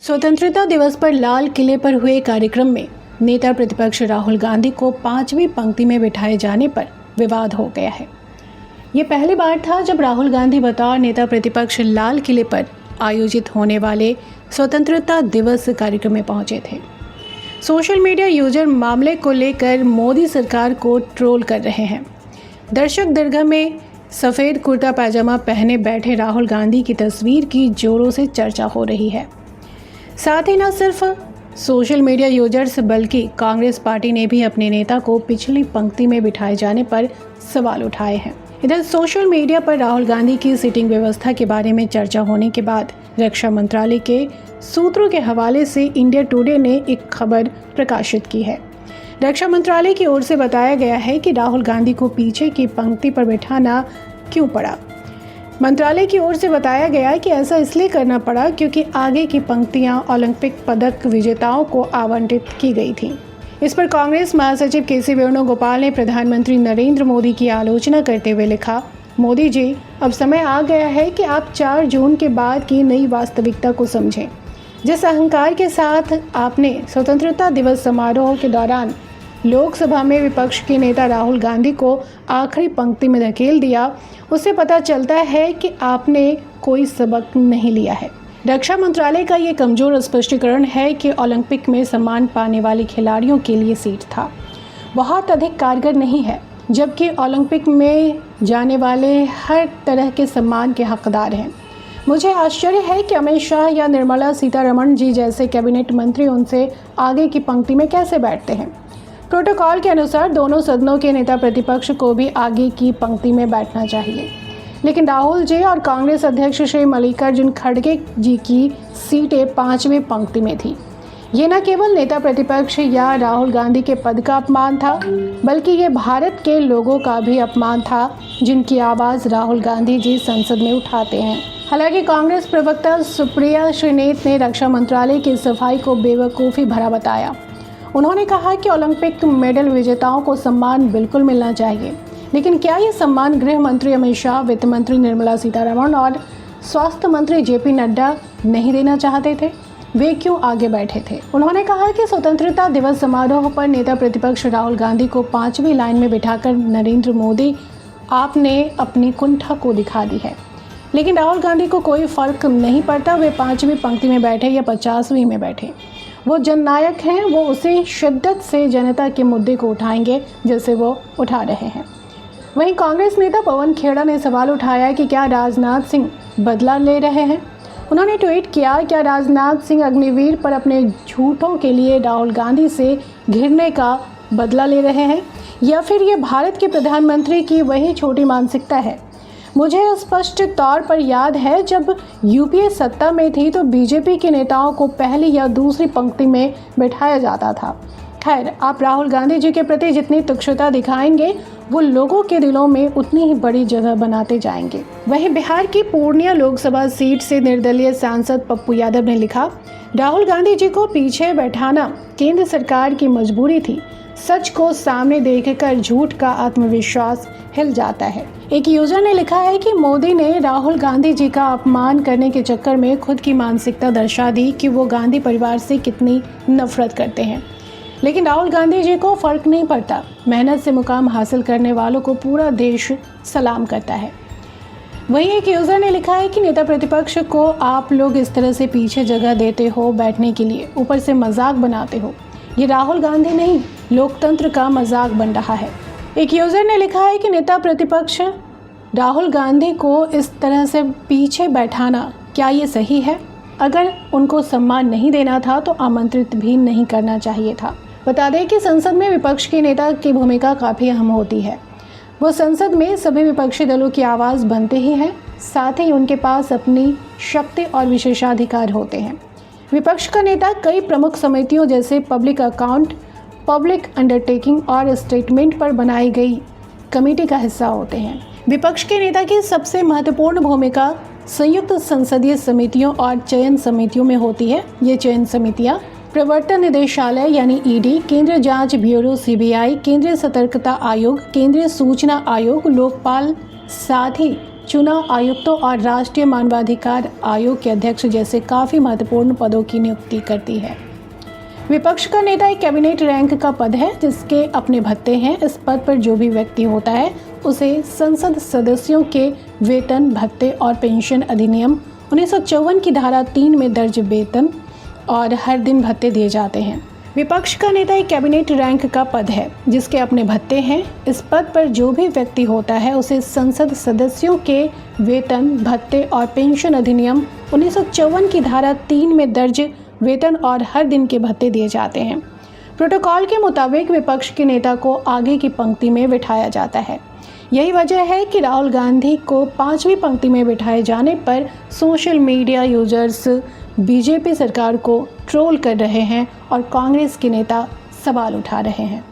स्वतंत्रता दिवस पर लाल किले पर हुए कार्यक्रम में नेता प्रतिपक्ष राहुल गांधी को 5वीं पंक्ति में बिठाए जाने पर विवाद हो गया है। ये पहली बार था जब राहुल गांधी बतौर नेता प्रतिपक्ष लाल किले पर आयोजित होने वाले स्वतंत्रता दिवस कार्यक्रम में पहुंचे थे। सोशल मीडिया यूजर मामले को लेकर मोदी सरकार को ट्रोल कर रहे हैं। दर्शक दरगाह में सफ़ेद कुर्ता पैजामा पहने बैठे राहुल गांधी की तस्वीर की जोरों से चर्चा हो रही है। साथ ही न सिर्फ सोशल मीडिया यूजर्स बल्कि कांग्रेस पार्टी ने भी अपने नेता को पिछली पंक्ति में बिठाए जाने पर सवाल उठाए हैं। इधर सोशल मीडिया पर राहुल गांधी की सीटिंग व्यवस्था के बारे में चर्चा होने के बाद रक्षा मंत्रालय के सूत्रों के हवाले से इंडिया टुडे ने एक खबर प्रकाशित की है। रक्षा मंत्रालय की ओर से बताया गया है कि राहुल गांधी को पीछे की पंक्ति पर बिठाना क्यों पड़ा। मंत्रालय की ओर से बताया गया कि ऐसा इसलिए करना पड़ा क्योंकि आगे की पंक्तियां ओलंपिक पदक विजेताओं को आवंटित की गई थीं। इस पर कांग्रेस महासचिव के.सी. वेणुगोपाल ने प्रधानमंत्री नरेंद्र मोदी की आलोचना करते हुए लिखा, मोदी जी, अब समय आ गया है कि आप 4 जून के बाद की नई वास्तविकता को समझें। जिस अहंकार के साथ आपने स्वतंत्रता दिवस समारोह के दौरान लोकसभा में विपक्ष के नेता राहुल गांधी को आखिरी पंक्ति में धकेल दिया, उससे पता चलता है कि आपने कोई सबक नहीं लिया है। रक्षा मंत्रालय का ये कमज़ोर स्पष्टीकरण है कि ओलंपिक में सम्मान पाने वाले खिलाड़ियों के लिए सीट था, बहुत अधिक कारगर नहीं है, जबकि ओलंपिक में जाने वाले हर तरह के सम्मान के हकदार हैं। मुझे आश्चर्य है कि अमित शाह या निर्मला सीतारमण जी जैसे कैबिनेट मंत्री उनसे आगे की पंक्ति में कैसे बैठते हैं। प्रोटोकॉल के अनुसार दोनों सदनों के नेता प्रतिपक्ष को भी आगे की पंक्ति में बैठना चाहिए, लेकिन राहुल जी और कांग्रेस अध्यक्ष श्री मल्लिकार्जुन खड़गे जी की सीटें 5वीं पंक्ति में थी। ये न केवल नेता प्रतिपक्ष या राहुल गांधी के पद का अपमान था, बल्कि ये भारत के लोगों का भी अपमान था जिनकी आवाज़ राहुल गांधी जी संसद में उठाते हैं। हालांकि कांग्रेस प्रवक्ता सुप्रिया श्रीनेत ने रक्षा मंत्रालय की सफाई को बेवकूफ़ी भरा बताया। उन्होंने कहा कि ओलंपिक मेडल विजेताओं को सम्मान बिल्कुल मिलना चाहिए, लेकिन क्या ये सम्मान गृह मंत्री अमित शाह, वित्त मंत्री निर्मला सीतारमण और स्वास्थ्य मंत्री जेपी नड्डा नहीं देना चाहते थे? वे क्यों आगे बैठे थे? उन्होंने कहा कि स्वतंत्रता दिवस समारोह पर नेता प्रतिपक्ष राहुल गांधी को 5वीं लाइन में बिठाकर नरेंद्र मोदी आपने अपनी कुंठा को दिखा दी है, लेकिन राहुल गांधी को कोई फर्क नहीं पड़ता वे 5वीं पंक्ति में बैठे या 50वीं में बैठे। वो जननायक हैं, वो उसी शिद्दत से जनता के मुद्दे को उठाएंगे जैसे वो उठा रहे हैं। वहीं कांग्रेस नेता पवन खेड़ा ने सवाल उठाया कि क्या राजनाथ सिंह बदला ले रहे हैं। उन्होंने ट्वीट किया, क्या राजनाथ सिंह अग्निवीर पर अपने झूठों के लिए राहुल गांधी से घिरने का बदला ले रहे हैं, या फिर ये भारत के प्रधानमंत्री की वही छोटी मानसिकता है। मुझे स्पष्ट तौर पर याद है जब यूपीए सत्ता में थी तो बीजेपी के नेताओं को पहली या दूसरी पंक्ति में बैठाया जाता था। खैर, आप राहुल गांधी जी के प्रति जितनी तुच्छता दिखाएंगे वो लोगों के दिलों में उतनी ही बड़ी जगह बनाते जाएंगे। वहीं बिहार की पूर्णिया लोकसभा सीट से निर्दलीय सांसद पप्पू यादव ने लिखा, राहुल गांधी जी को पीछे बैठाना केंद्र सरकार की मजबूरी थी। सच को सामने देखकर झूठ का आत्मविश्वास हिल जाता है। एक यूजर ने लिखा है कि मोदी ने राहुल गांधी जी का अपमान करने के चक्कर में खुद की मानसिकता दर्शा दी कि वो गांधी परिवार से कितनी नफरत करते हैं, लेकिन राहुल गांधी जी को फर्क नहीं पड़ता। मेहनत से मुकाम हासिल करने वालों को पूरा देश सलाम करता है। वहीं एक यूजर ने लिखा है कि नेता प्रतिपक्ष को आप लोग इस तरह से पीछे जगह देते हो बैठने के लिए, ऊपर से मजाक बनाते हो। ये राहुल गांधी नहीं, लोकतंत्र का मजाक बन रहा है। एक यूजर ने लिखा है कि नेता प्रतिपक्ष राहुल गांधी को इस तरह से पीछे बैठाना क्या ये सही है? अगर उनको सम्मान नहीं देना था तो आमंत्रित भी नहीं करना चाहिए था। बता दें कि संसद में विपक्ष के नेता की भूमिका काफ़ी अहम होती है। वो संसद में सभी विपक्षी दलों की आवाज़ बनते ही हैं, साथ ही उनके पास अपनी शक्ति और विशेषाधिकार होते हैं। विपक्ष का नेता कई प्रमुख समितियों जैसे पब्लिक अकाउंट, पब्लिक अंडरटेकिंग और स्टेटमेंट पर बनाई गई कमेटी का हिस्सा होते हैं। विपक्ष के नेता की सबसे महत्वपूर्ण भूमिका संयुक्त संसदीय समितियों और चयन समितियों में होती है। ये चयन समितियां प्रवर्तन निदेशालय यानी ईडी, केंद्रीय जांच ब्यूरो सीबीआई, केंद्रीय सतर्कता आयोग, केंद्रीय सूचना आयोग, लोकपाल, साथ ही चुनाव आयुक्तों और राष्ट्रीय मानवाधिकार आयोग के अध्यक्ष जैसे काफ़ी महत्वपूर्ण पदों की नियुक्ति करती है। विपक्ष का नेता एक कैबिनेट रैंक का पद है जिसके अपने भत्ते हैं। इस पद पर जो भी व्यक्ति होता है उसे संसद सदस्यों के वेतन, भत्ते और पेंशन अधिनियम 1954 की धारा 3 में दर्ज वेतन और हर दिन भत्ते दिए जाते हैं। विपक्ष का नेता एक कैबिनेट रैंक का पद है जिसके अपने भत्ते हैं। इस पद पर जो भी व्यक्ति होता है उसे संसद सदस्यों के वेतन, भत्ते और पेंशन अधिनियम 1954 की धारा 3 में दर्ज वेतन और हर दिन के भत्ते दिए जाते हैं। प्रोटोकॉल के मुताबिक विपक्ष के नेता को आगे की पंक्ति में बिठाया जाता है। यही वजह है कि राहुल गांधी को 5वीं पंक्ति में बिठाए जाने पर सोशल मीडिया यूजर्स बीजेपी सरकार को ट्रोल कर रहे हैं और कांग्रेस के नेता सवाल उठा रहे हैं।